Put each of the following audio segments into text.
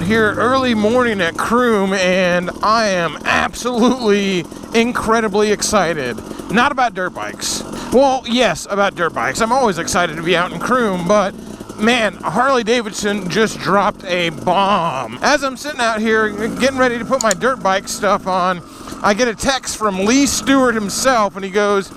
here early morning at Croom, and I am absolutely incredibly excited. Not about dirt bikes. Well, yes, about dirt bikes. I'm always excited to be out in Croom, but man, Harley-Davidson just dropped a bomb. As I'm sitting out here getting ready to put my dirt bike stuff on, I get a text from Lee Stewart himself, and he goes,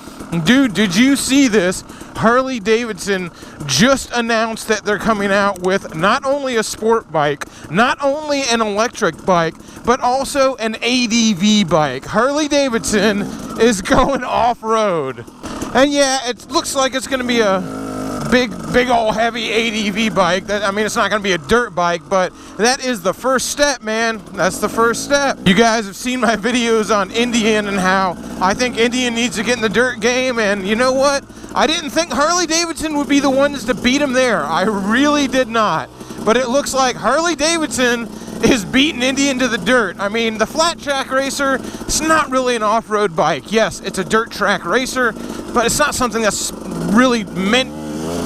"Dude, did you see this? Harley-Davidson just announced that they're coming out with not only a sport bike, not only an electric bike, but also an ADV bike. Harley-Davidson is going off-road." And yeah, it looks like it's going to be a big old heavy ADV bike. I mean, it's not going to be a dirt bike, but that is the first step, man. That's the first step. You guys have seen my videos on Indian and how I think Indian needs to get in the dirt game, and you know what? I didn't think Harley-Davidson would be the ones to beat him there. I really did not. But it looks like Harley-Davidson is beating Indian to the dirt. I mean, the flat track racer, it's not really an off-road bike. Yes, it's a dirt track racer, but it's not something that's really meant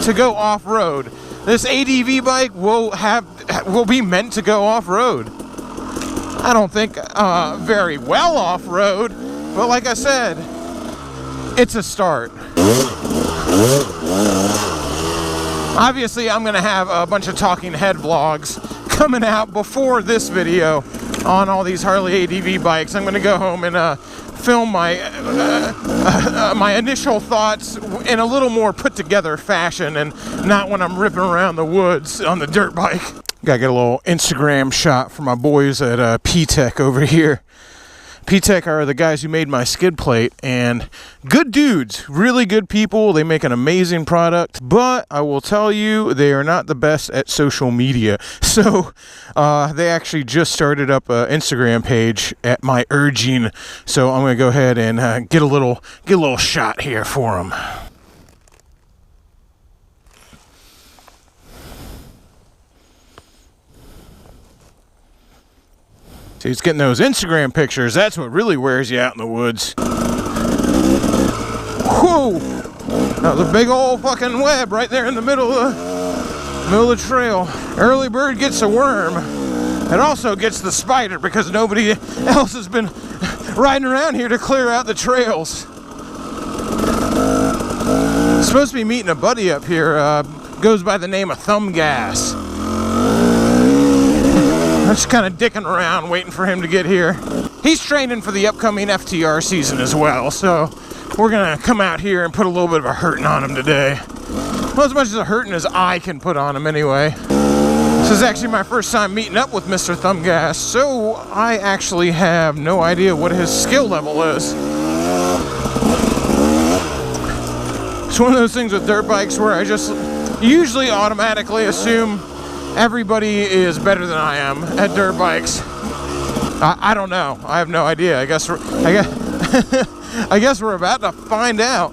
to go off-road. This ADV bike will be meant to go off-road. I don't think very well off-road, but like I said, it's a start. Obviously, I'm going to have a bunch of talking head vlogs coming out before this video on all these Harley ADV bikes. I'm going to go home and film my my initial thoughts in a little more put together fashion, and not when I'm ripping around the woods on the dirt bike. Gotta get a little Instagram shot for my boys at P-Tech over here. P-Tech are the guys who made my skid plate, and good dudes, really good people. They make an amazing product, but I will tell you, they are not the best at social media. So they actually just started up an Instagram page at my urging. So I'm gonna go ahead and get a little shot here for them. See, it's getting those Instagram pictures. That's what really wears you out in the woods. Whoa! That was a big old fucking web right there in the middle of the trail. Early bird gets a worm. It also gets the spider because nobody else has been riding around here to clear out the trails. Supposed to be meeting a buddy up here. Goes by the name of Thumb Gas. I'm just kind of dicking around waiting for him to get here. He's training for the upcoming FTR season as well, so we're gonna come out here and put a little bit of a hurting on him today. Well, as much as a hurting as I can put on him anyway. This is actually my first time meeting up with Mr. Thumb Gas, so I actually have no idea what his skill level is. It's one of those things with dirt bikes where I just usually automatically assume everybody is better than I am at dirt bikes. I don't know. I have no idea. I guess we're about to find out.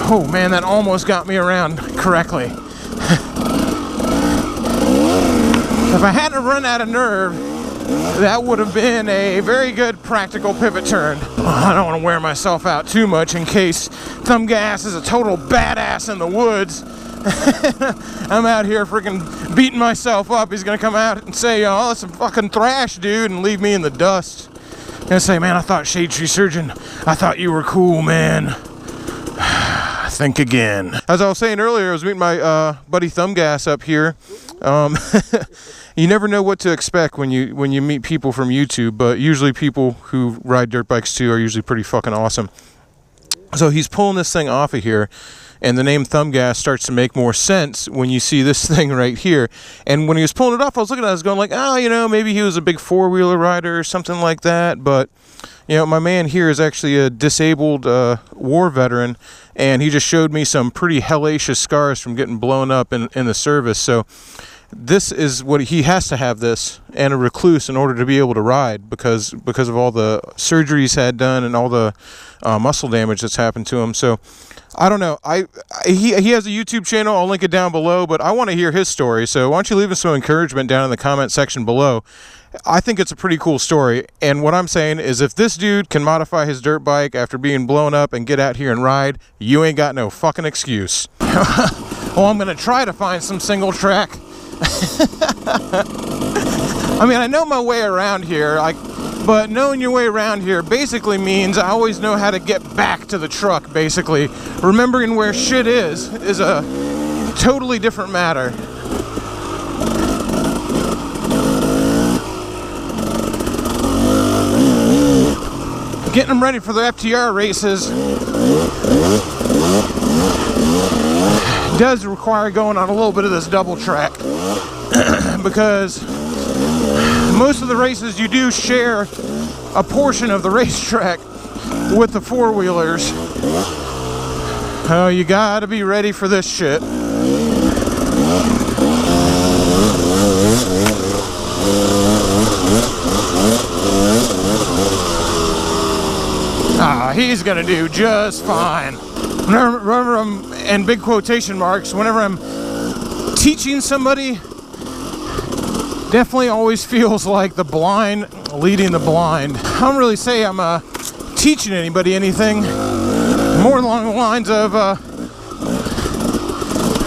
Oh man, that almost got me around correctly. If I hadn't run out of nerve, that would have been a very good practical pivot turn. I don't want to wear myself out too much in case Thumb Gas is a total badass in the woods. I'm out here freaking beating myself up. He's going to come out and say, "Oh, that's some fucking thrash, dude," and leave me in the dust. I'm going to say, "Man, I thought Shade Tree Surgeon, I thought you were cool, man." Think again. As I was saying earlier, I was meeting my buddy Thumb Gas up here. You never know what to expect when you meet people from YouTube, but usually people who ride dirt bikes too are usually pretty fucking awesome. So he's pulling this thing off of here, and the name Thumb Gas starts to make more sense when you see this thing right here. And when he was pulling it off, I was looking at it, I was going like, oh, you know, maybe he was a big four-wheeler rider or something like that. But, you know, my man here is actually a disabled war veteran, and he just showed me some pretty hellacious scars from getting blown up in the service. So this is what he has to have, this and a recluse, in order to be able to ride, because of all the surgery he's had done and all the muscle damage that's happened to him. So I don't know. He has a YouTube channel. I'll link it down below, but I want to hear his story. So why don't you leave us some encouragement down in the comment section below. I think it's a pretty cool story. And what I'm saying is, if this dude can modify his dirt bike after being blown up and get out here and ride, you ain't got no fucking excuse. Well, I'm gonna try to find some single track. I mean, I know my way around here, but knowing your way around here basically means I always know how to get back to the truck, basically. Remembering where shit is a totally different matter. Getting them ready for the FTR races does require going on a little bit of this double track because most of the races you do share a portion of the racetrack with the four-wheelers. Oh, you gotta be ready for this shit. He's gonna do just fine. Whenever I'm in big quotation marks, whenever I'm teaching somebody, definitely always feels like the blind leading the blind. I don't really say I'm teaching anybody anything. More along the lines of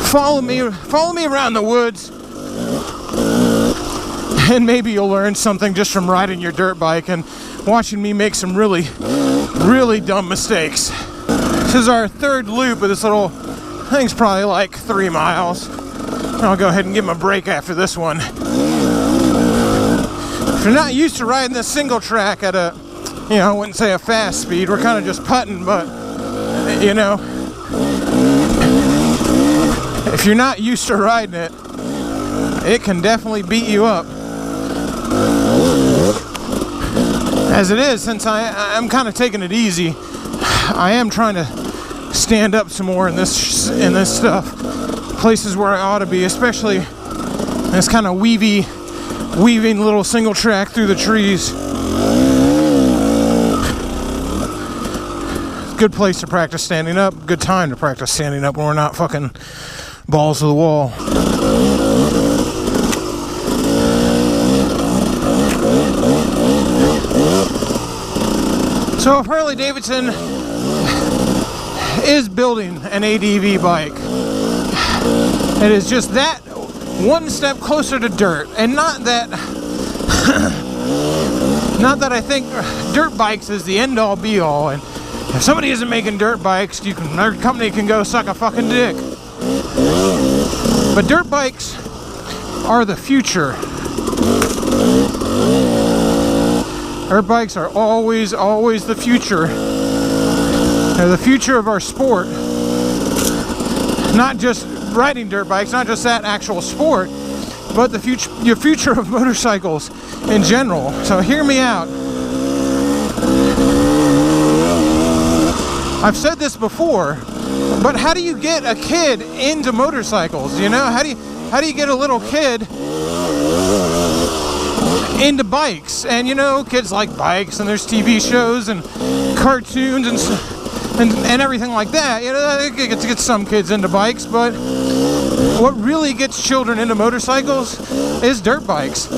follow me around the woods, and maybe you'll learn something just from riding your dirt bike and watching me make some really dumb mistakes. This is our third loop of this little thing's probably like 3 miles. I'll go ahead and give him a break after this one. If you're not used to riding this single track at a, I wouldn't say a fast speed, we're kind of just putting, but if you're not used to riding it, it can definitely beat you up. As it is, since I'm kind of taking it easy, I am trying to stand up some more in this stuff. Places where I ought to be, especially this kind of weaving little single track through the trees. Good place to practice standing up. Good time to practice standing up when we're not fucking balls to the wall. So if Harley Davidson is building an ADV bike, it is just that one step closer to dirt. And not that I think dirt bikes is the end all be all, and if somebody isn't making dirt bikes, their company can go suck a fucking dick. But dirt bikes are the future. Dirt bikes are always the future. They're the future of our sport. Not just riding dirt bikes, not just that actual sport, but the future of motorcycles in general. So hear me out. I've said this before, but how do you get a kid into motorcycles? How do you get a little kid into bikes? And kids like bikes, and there's TV shows and cartoons and everything like that. It gets some kids into bikes, but what really gets children into motorcycles is dirt bikes.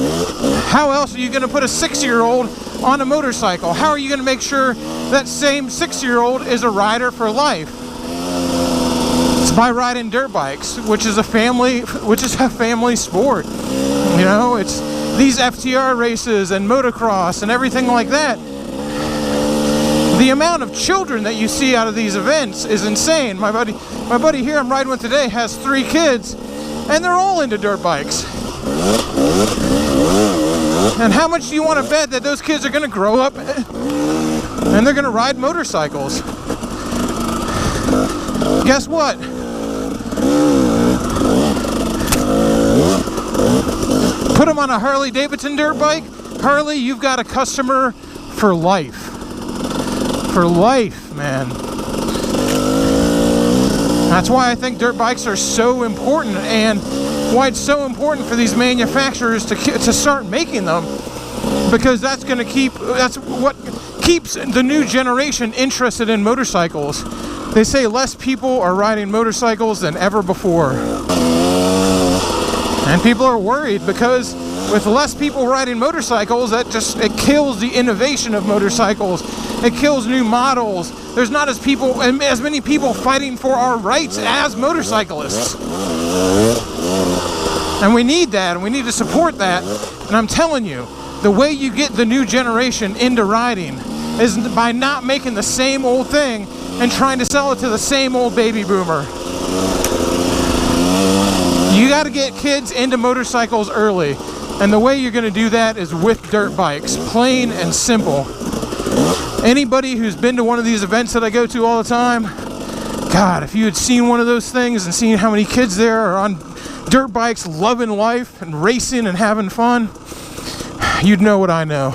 How else are you going to put a 6-year-old on a motorcycle? How are you going to make sure that same 6-year-old is a rider for life? It's by riding dirt bikes, which is a family sport. It's these FTR races and motocross and everything like that. The amount of children that you see out of these events is insane. My buddy here I'm riding with today has 3 kids, and they're all into dirt bikes. And how much do you want to bet that those kids are going to grow up and they're going to ride motorcycles? Guess what? Put them on a Harley Davidson dirt bike. Harley, you've got a customer for life. For life, man. That's why I think dirt bikes are so important, and why it's so important for these manufacturers to start making them, because that's what keeps the new generation interested in motorcycles. They say less people are riding motorcycles than ever before. And people are worried because with less people riding motorcycles, it kills the innovation of motorcycles. It kills new models there's not as many people fighting for our rights as motorcyclists. And we need that, and we need to support that. And I'm telling you, the way you get the new generation into riding is by not making the same old thing and trying to sell it to the same old baby boomer. You got to get kids into motorcycles early, and the way you're going to do that is with dirt bikes, plain and simple. Anybody who's been to one of these events that I go to all the time, God, if you had seen one of those things and seen how many kids there are on dirt bikes loving life and racing and having fun, you'd know what I know.